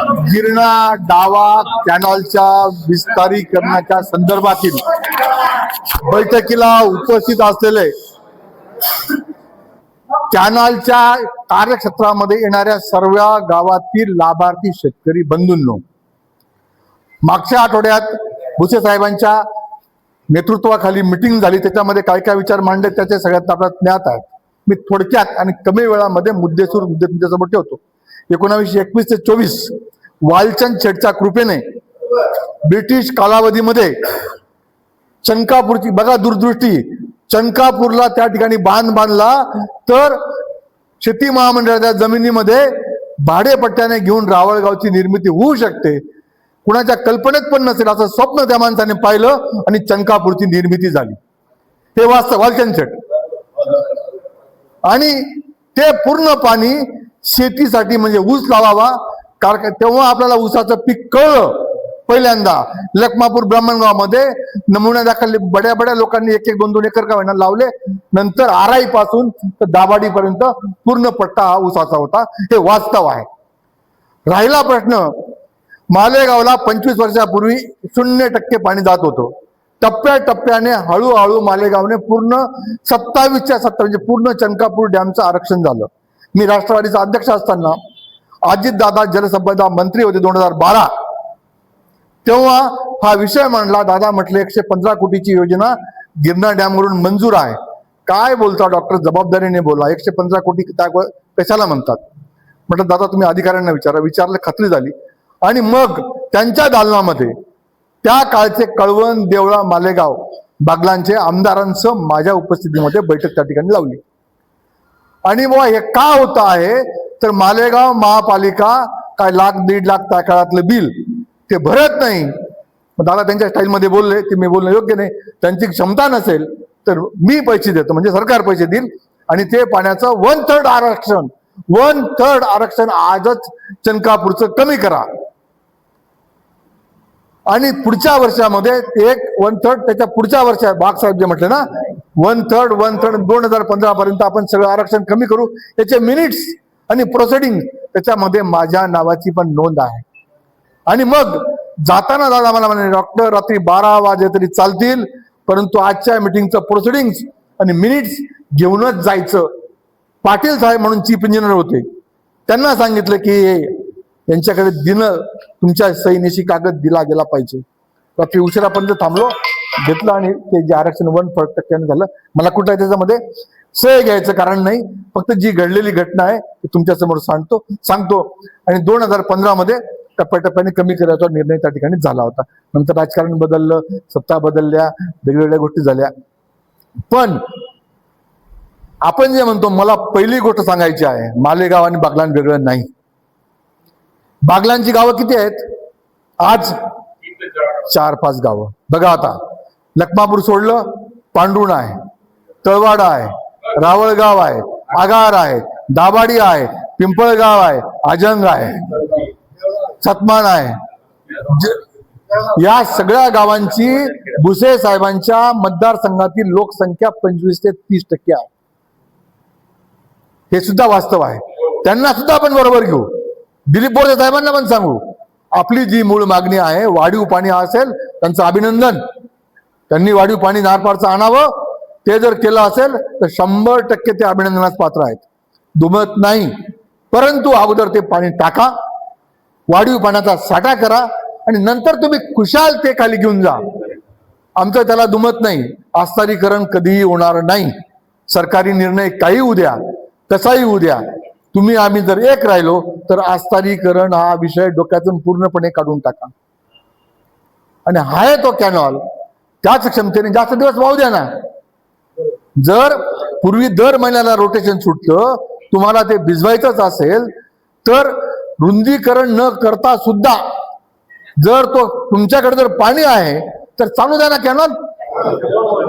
गिरणा डावा कॅनॉलच्या विस्तारीकरणाच्या संदर्भातील बैठकीला उपस्थित असलेले कॅनॉलच्या कार्यक्षेत्रामध्ये येणाऱ्या सर्व गावातील लाभार्थी शेतकरी बंधूंनो, मागच्या आठवड्यात भुसे साहेबांच्या नेतृत्वाखाली मिटिंग झाली. त्याच्यामध्ये काय काय विचार मांडले त्याचे सगळ्यात आपल्याला ज्ञात आहे. मी थोडक्यात आणि कमी वेळामध्ये मुद्दे तुमच्यासमोर ठेवतो. 1921 ते 24 वालचंद शेठच्या कृपेने ब्रिटिश कालावधीमध्ये चनकापूरची बघा दूरदृष्टी, चनकापूरला त्या ठिकाणी बांध बांधला तर शेती महामंडळाच्या जमिनीमध्ये भाडेपट्ट्याने घेऊन रावळगावची निर्मिती होऊ शकते. कुणाच्या कल्पनेत पण नसेल असं स्वप्न त्या माणसाने पाहिलं आणि चनकापूरची निर्मिती झाली. हे वास्तव वालचंद शेठ. आणि ते पूर्ण पाणी शेतीसाठी म्हणजे ऊस लावावा, कारण तेव्हा आपल्याला ऊसाचं पीक कळलं पहिल्यांदा. लखमापूर ब्राह्मणगावमध्ये नमुन्या दाखल बड्या बड्या लोकांनी 1-1, 2-2 एकर का होईना लावले. नंतर आराई पासून तर दाभाडीपर्यंत पूर्ण पट्टा हा ऊसाचा होता. हे वास्तव आहे. राहिला प्रश्न, मालेगावला 25 वर्षापूर्वी 0% पाणी जात होतं. टप्प्याटप्प्याने हळूहळू मालेगावने पूर्ण 27च्या 27 म्हणजे पूर्ण चनकापूर डॅमचं आरक्षण झालं. मी राष्ट्रवादीचा अध्यक्ष असताना अजितदादा जलसंपदा मंत्री होते 2012. तेव्हा हा विषय मांडला. दादा म्हटले 115 कोटीची योजना गिरणा डॅमवरून मंजूर आहे. काय बोलता डॉक्टर, जबाबदारीने बोला. 115 कोटी कशाला म्हणतात? म्हटलं दादा तुम्ही अधिकाऱ्यांना विचारा. विचारलं, खात्री झाली. आणि मग त्यांच्या दालनामध्ये त्या काळचे कळवण, देवळा, मालेगाव बागलांचे आमदारांसह माझ्या उपस्थितीमध्ये बैठक त्या ठिकाणी लावली. आणि बुवा हे का होत आहे तर मालेगाव महापालिका काय 1,00,000-1.5 लाख त्या काळातलं बिल ते भरत नाही. दादा त्यांच्या स्टाईलमध्ये बोलले की मी बोलणं योग्य नाही. त्यांची क्षमता नसेल तर मी पैसे देतो म्हणजे सरकार पैसे देईल आणि ते पाण्याचं 1/3 आरक्षण आजच चनकापूरचं कमी करा. आणि पुढच्या वर्षामध्ये 1/3 त्याच्या पुढच्या वर्षात बागसाहेब जे म्हटले ना 1/3 2015 पर्यंत आपण सगळं आरक्षण कमी करू. याचे मिनिट्स आणि प्रोसिडिंग त्याच्यामध्ये माझ्या नावाची पण नोंद आहे. आणि मग जाताना दादा मला म्हणे डॉक्टर रात्री 12 वाजे तरी चालतील परंतु आजच्या मिटिंगचं प्रोसिडिंग आणि मिनिट्स घेऊनच जायचं. पाटील साहेब म्हणून चीफ इंजिनियर होते, त्यांना सांगितलं की यांच्याकडे तुमच्या सहीनिशी कागद दिला गेला पाहिजे. रात्री उशिरापर्यंत थांबलो, घेतलं आणि ते जे आरक्षण 1% झालं. मला कुठं त्याच्यामध्ये सही घ्यायचं कारण नाही, फक्त जी घडलेली घटना आहे ती तुमच्या समोर सांगतो. आणि 2015 मध्ये टप्प्याटप्प्याने कमी करायचा निर्णय त्या ठिकाणी झाला होता. नंतर राजकारण बदललं, सत्ता बदलल्या, वेगवेगळ्या गोष्टी झाल्या. पण आपण जे म्हणतो, मला पहिली गोष्ट सांगायची आहे, मालेगाव आणि बागलाण वेगळं नाही. बागलांची गावं किती आहेत आज? 4-5 गावं. बघा आता लखमापूर सोडलं, पांडुण आहे, तळवाडा आहे, रावळगाव आहे, आगार आहे, दाभाडी आहे, पिंपळगाव आहे, आजंग आहे, सतमान आहे. या सगळ्या गावांची भुसे साहेबांच्या मतदारसंघातील लोकसंख्या 25 ते 30% आहे. हे सुद्धा वास्तव आहे. त्यांना सुद्धा आपण बरोबर घेऊ. दिलीप बोरसे साहेबांना पण सांगू, आपली जी मूळ मागणी आहे वाढीव पाणी असेल त्यांचं अभिनंदन. त्यांनी वाढीव पाणी नारपारचं आणावं. ते जर केलं असेल तर 100% ते अभिनंदनास पात्र आहेत, दुमत नाही. परंतु अगोदर ते पाणी टाका, वाढीव पाण्याचा साठा करा आणि नंतर तुम्ही खुशाल ते खाली घेऊन जा. आमचं त्याला दुमत नाही. आस्तारीकरण कधीही होणार नाही. सरकारी निर्णय काही उद्या कसाही उद्या, तुम्ही आम्ही जर एक राहिलो तर आस्तारीकरण हा विषय डोक्यातून पूर्णपणे काढून टाका. आणि हाय तो कॅनॉल त्याच क्षमतेने जास्त दिवस वाहू द्या ना. जर पूर्वी दर महिन्याला रोटेशन सुटलं, तुम्हाला ते भिजवायचंच असेल तर रुंदीकरण न करता सुद्धा जर तो तुमच्याकडे जर पाणी आहे तर चालू द्या ना कॅनॉल.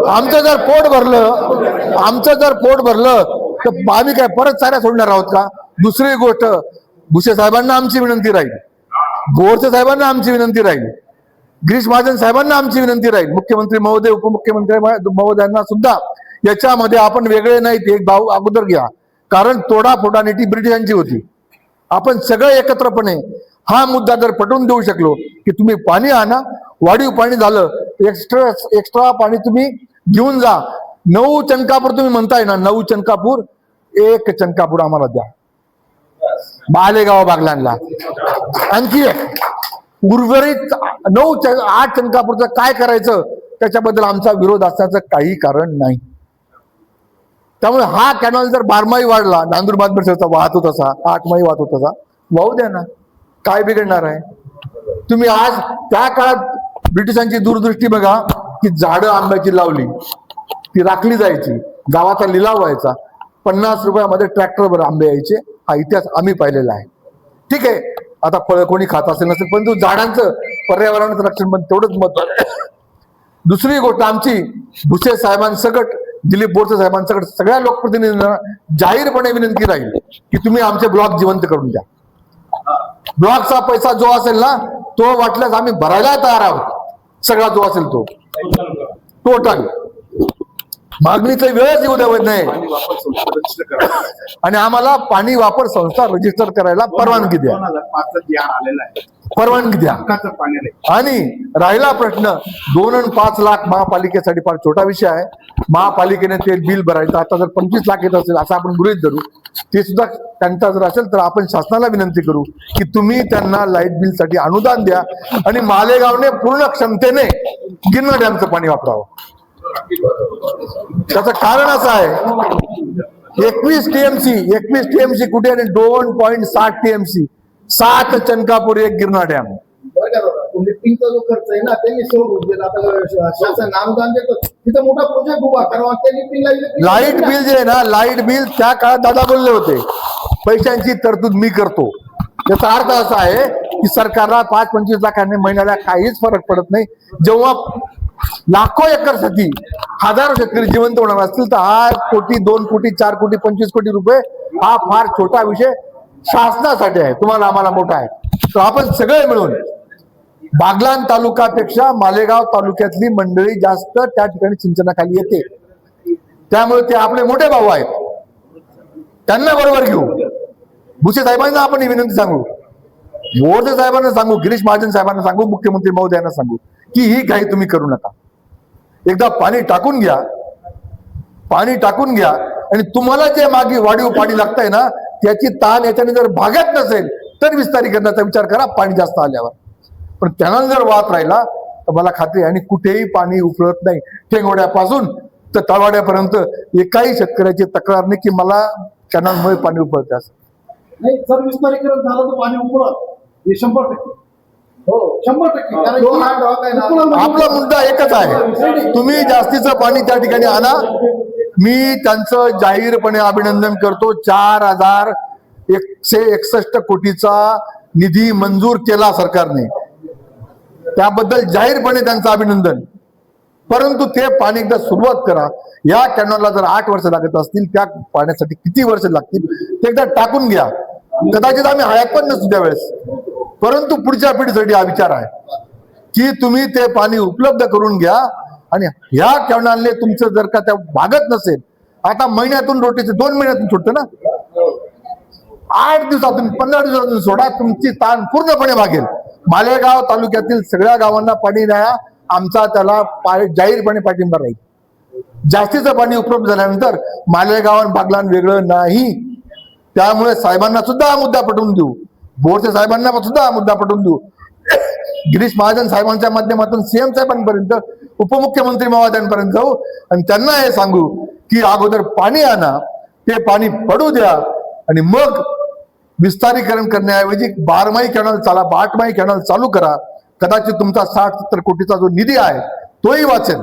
आमचं जर पोट भरलं तर आम्ही काय परत साऱ्या सोडणार आहोत का? दुसरी गोष्ट, भुसे साहेबांना आमची विनंती राहील, बोरसे साहेबांना आमची विनंती राहील, गिरीश महाजन साहेबांना आमची विनंती राहील, मुख्यमंत्री महोदय, उपमुख्यमंत्री महोदयांना सुद्धा याच्यामध्ये आपण वेगळे नाहीत. एक भाव अगोदर घ्या, कारण तोडाफोडानेटी ब्रिटिशांची होती. आपण सगळे एकत्रपणे हा मुद्दा जर पटवून देऊ शकलो की तुम्ही पाणी आणा, वाढीव पाणी झालं, एक्स्ट्रा पाणी तुम्ही घेऊन जा. 9 चनकापूर तुम्ही म्हणताय ना, 9 चनकापूर, 1 चनकापूर आम्हाला द्या मालेगाव बागलांना. आणखी उर्वरित 8 चनकापूरचं काय करायचं त्याच्याबद्दल आमचा विरोध असण्याचं काही कारण नाही. त्यामुळे हा कॅनॉल जर 12माही वाढला, नांदूरबाद परिसराचा वाहतो तसा, 8माही वाहतो तसा, वाहू द्या ना, काय बिघडणार आहे. तुम्ही आज त्या काळात ब्रिटिशांची दूरदृष्टी बघा की झाडं आंब्याची लावली, ती राखली जायची, गावाचा लिलाव व्हायचा, 50 रुपयामध्ये ट्रॅक्टरवर आंबे यायचे. हा इतिहास आम्ही पाहिलेला आहे. ठीक आहे, आता फळं कोणी खात असेल नसेल, परंतु झाडांचं पर्यावरणाचं रक्षण पण तेवढंच महत्त्वाचं आहे. दुसरी गोष्ट, आमची भुसे साहेबांसकट, दिलीप बोरसे साहेबांसकट सगळ्या लोकप्रतिनिधींना जाहीरपणे विनंती राहील की तुम्ही आमचे ब्लॉक जिवंत करून द्या. ब्लॉकचा पैसा जो असेल ना, तो वाटल्यास आम्ही भरायला तयार आहोत. सगळा जो असेल तो टोटल, मागणीचा वेळच येऊ द्यावत नाही. आणि आम्हाला पाणी वापर संस्था रजिस्टर करायला परवानगी द्या, परवानगी द्या. आणि राहिला प्रश्न 2 आणि 5 लाख महापालिकेसाठी फार छोटा विषय आहे. महापालिकेने ते बिल भरायचं, आता जर 25 लाख येत असेल असं आपण गृहीत धरू, ते सुद्धा त्यांचा जर असेल तर आपण शासनाला विनंती करू की तुम्ही त्यांना लाईट बिल साठी अनुदान द्या आणि मालेगावने पूर्ण क्षमतेने गिरणा डॅमचं पाणी वापरावं. त्याचं कारण असं आहे, 21 टीएमसी कुठे आणि 2.7 टीएमसी, 7 चनकापूर, 1 गिरणा डॅम. लिफ्टिंगचा जो खर्च आहे ना, त्यांनी सोडून दिला. आता शासन अनुदान देतो, तिथं मोठा प्रोजेक्ट उभा करावा. त्या लिफ्टिंगला लाईट बिल जे आहे ना, लाईट बिल त्या काळात दादा बोलले होते, पैशांची तरतूद मी करतो. त्याचा अर्थ असा आहे की सरकारला 5-25 लाखांनी महिन्याला काहीच फरक पडत नाही. जेव्हा लाखो एकरसाठी हजारो शेतकरी जिवंत होणार असतील तर 8 कोटी, 2 कोटी, 4 कोटी, 25 कोटी रुपये हा फार छोटा विषय शासनासाठी आहे, तुम्हाला आम्हाला मोठा आहे. तर आपण सगळे मिळून बागलाण तालुक्यापेक्षा मालेगाव तालुक्यातली मंडळी जास्त त्या ठिकाणी सिंचनाखाली येते, त्यामुळे ते आपले मोठे भाऊ आहेत, त्यांना बरोबर घेऊ. भुसे साहेबांना आपण ही विनंती सांगू, बोरसे साहेबांना सांगू, गिरीश महाजन साहेबांना सांगू, मुख्यमंत्री महोदयांना सांगू की ही घाई तुम्ही करू नका. एकदा पाणी टाकून घ्या, पाणी टाकून घ्या. आणि तुम्हाला जे मागे वाढीव पाणी लागतंय ना, त्याची ताण याच्याने जर भागत नसेल तर विस्तारीकरणाचा विचार करा पाणी जास्त आल्यावर. पण त्यांना जर वाहत राहिला तर मला खात्री आहे, आणि कुठेही पाणी उपलत नाही, टेंगोड्यापासून तर तळवाड्यापर्यंत एकाही शेतकऱ्याची तक्रार नाही की मला कॅनलमुळे पाणी उपलत असं नाही. जर विस्तारीकरण झालं तर पाणी उपलत, हे 100%. हो, 100%. आपला मुद्दा एकच आहे, तुम्ही जास्तीचं पाणी त्या ठिकाणी आणा. मी त्यांचं जाहीरपणे अभिनंदन करतो. 4161 कोटीचा निधी मंजूर केला सरकारने, त्याबद्दल जाहीरपणे त्यांचं अभिनंदन. परंतु ते पाणी एकदा सुरुवात करा. या कॅनॉलला जर 8 वर्ष लागत असतील, त्या पाण्यासाठी किती वर्ष लागतील ते एकदा टाकून घ्या. कदाचित आम्ही हयात पण नसू त्यावेळेस, परंतु पुढच्या पिढीसाठी हा विचार आहे की तुम्ही ते पाणी उपलब्ध करून घ्या. आणि ह्या कॅनॉलने तुमचं जर का त्या भागत नसेल, आता महिन्यातून रोटीचे 2 महिन्यातून सोडतं ना, 8 दिवसातून 15 दिवसातून सोडा, तुमची ताण पूर्णपणे भागेल. मालेगाव तालुक्यातील सगळ्या गावांना पाणी द्या, आमचा त्याला जाहीरपणे पाठिंबा राहील. जास्तीचं पाणी उपलब्ध झाल्यानंतर मालेगाव आणि बागलाण वेगळं नाही. त्यामुळे साहेबांना सुद्धा हा मुद्दा पटवून देऊ, बोरसे साहेबांना सुद्धा हा मुद्दा पटवून देऊ, गिरीश महाजन साहेबांच्या माध्यमातून सीएम साहेबांपर्यंत, उपमुख्यमंत्री महोदयांपर्यंत जाऊ आणि त्यांना हे सांगू की अगोदर पाणी आणा, ते पाणी पडू द्या आणि मग विस्तारीकरण करण्याऐवजी 12माही कॅनॉल चाला, 8माही कॅनॉल चालू करा. कदाचित तुमचा 60-70 कोटीचा जो निधी आहे तोही वाचेल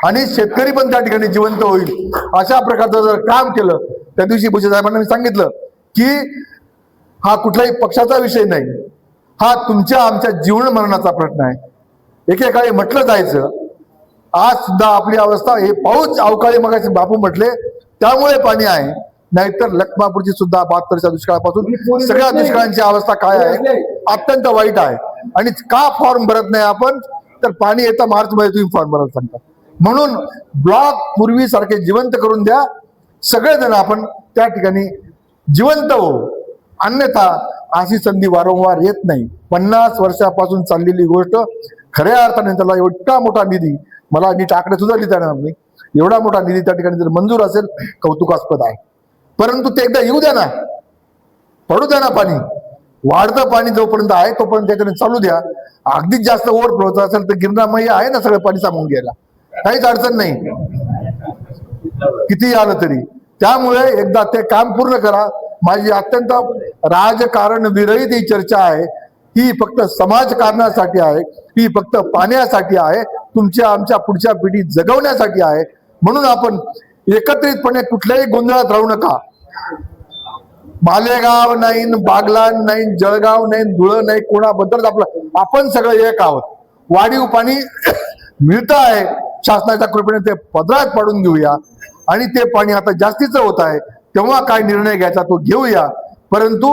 आणि शेतकरी पण त्या ठिकाणी जिवंत होईल. अशा प्रकारचं जर काम केलं, त्या दिवशी भुसे साहेबांना मी सांगितलं की हा कुठल्याही पक्षाचा विषय नाही, हा तुमच्या आमच्या जीवन मरणाचा प्रश्न आहे. एकेकाळी म्हटलं जायचं, आज सुद्धा आपली अवस्था, हे पाऊस अवकाळी मगाशी बापू म्हटले त्यामुळे पाणी आहे, नाहीतर लखमापूरची सुद्धा 72च्या दुष्काळापासून सगळ्या दुष्काळांची अवस्था काय आहे, अत्यंत वाईट आहे. आणि का फॉर्म भरत नाही आपण, तर पाणी येतं मार्च मध्ये तुम्ही फॉर्म भरायला सांगता. म्हणून ब्लॉक पूर्वीसारखे जिवंत करून द्या, सगळेजण आपण त्या ठिकाणी जिवंत हो. अन्यथा अशी संधी वारंवार येत नाही. 50 वर्षापासून चाललेली गोष्ट खऱ्या अर्थाने त्याला एवढा मोठा निधी, मला नीट आकडे सुद्धा लिहिता येणार नाही, एवढा मोठा निधी त्या ठिकाणी जर मंजूर असेल, कौतुकास्पद आहे. परंतु ते एकदा येऊ द्या ना, पडू द्या ना पाणी. वाढतं पाणी जोपर्यंत आहे तोपर्यंत त्याच्याने चालू द्या. अगदीच जास्त ओव्हरफ्लो असेल तर गिरणामयी आहे ना सगळं पाणी सामावून घ्यायला, काहीच अडचण नाही कितीही आलं तरी. त्यामुळे एकदा ते काम पूर्ण करा. माझी अत्यंत राजकारण विरहित ही चर्चा आहे. ही फक्त समाजकारणासाठी आहे, ही फक्त पाण्यासाठी आहे, तुमच्या आमच्या पुढच्या पिढी जगवण्यासाठी आहे. म्हणून आपण एकत्रितपणे कुठल्याही गोंधळात राहू नका. मालेगाव नाही, बागलाण नाही, जळगाव नाही, धुळं नाही, कोणाबद्दल आपण सगळे एक आहोत. वाढीव पाणी मिळतं आहे, शासनाच्या कृपेने ते पदरात पाडून घेऊया. आणि ते पाणी आता जास्तीचं होत आहे, तेव्हा काय निर्णय घ्यायचा तो घेऊया. परंतु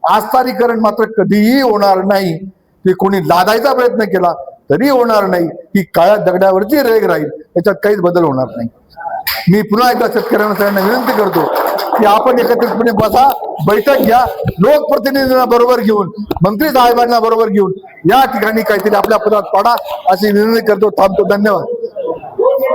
आस्थारीकरण मात्र कधीही होणार नाही. ते कोणी लादायचा प्रयत्न केला तरी होणार नाही. ही काळ्या दगडावरची रेग राहील, याच्यात काहीच बदल होणार नाही. मी पुन्हा एकदा शेतकऱ्यांना सगळ्यांना विनंती करतो की आपण एकत्रितपणे बसा, बैठक घ्या, लोकप्रतिनिधींना बरोबर घेऊन, मंत्री साहेबांना बरोबर घेऊन या ठिकाणी काहीतरी आपल्या पदात पाडा अशी विनंती करतो. थांबतो. धन्यवाद.